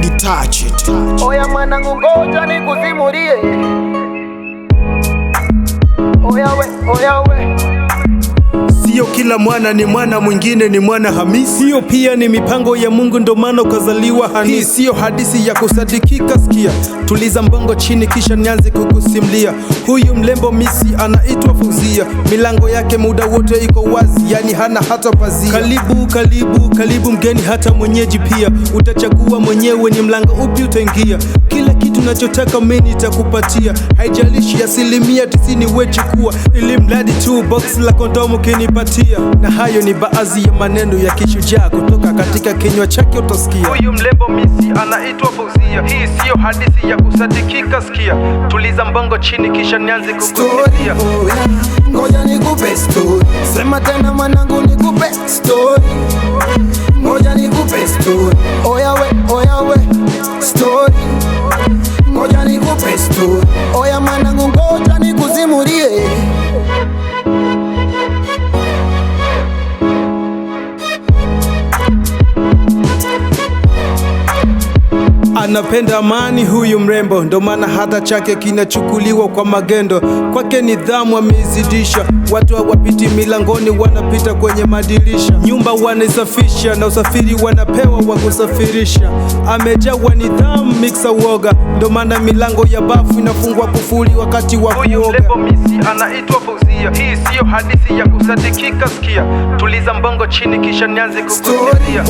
Touch it. Oya mwanangu ngoja nikusimulie. Oya we. Sio kila mwana ni mwana, mwingine ni mwana Hamisi. Hiyo pia ni mipango ya Mungu, ndo maana ukazaliwa Hanisi. Hii sio hadithi ya kusadikika, sikia. Tuliza mbongo chini kisha nianze kukusimulia. Huyu mlembo misi anaitwa Fauzia. Milango yake muda wote iko wazi, yani hana hata pazia. Karibu, karibu, karibu mgeni hata mwenyeji pia. Utachagua mwenyewe ni mlango upi utaingia. Kila kitu nachotaka mimi nitakupatia. Haijalishi 90% wewe chukua, ili mradi tu box la kondomu kinipatia. Na hayo ni baadhi ya maneno ya kishujaa kutoka katika kinywa chake utasikia. Huyu mlembo misi anaitwa Fauzia. Hii sio hadithi ya kusadikika, sikia. Tuliza mbongo chini kisha nianze kukusimulia. Ngoja nikupe story. Sema tena mwanangu nikupe story. Ngoja nikupe story. Oya we story. Ngoja nikupe story. Oya mwanangu ngoja nikusimulie. Anapenda amani huyu mrembo, ndo maana hata chake kinachukuliwa kwa magendo. Kwake nidhamu ameizidisha, watu hawapiti milangoni, wanapita kwenye madirisha. Nyumba wanaisafisha na usafiri wanapewa wa kusafirisha. Amejawa nidhamu mixa uoga, ndo maana milango ya bafu inafungwa kufuli wakati wa kuoga. Huyu mlembo misi anaitwa Fauzia. Hii sio hadithi ya kusadikika, sikia. Tuliza mbongo chini kisha nianze kukusimulia.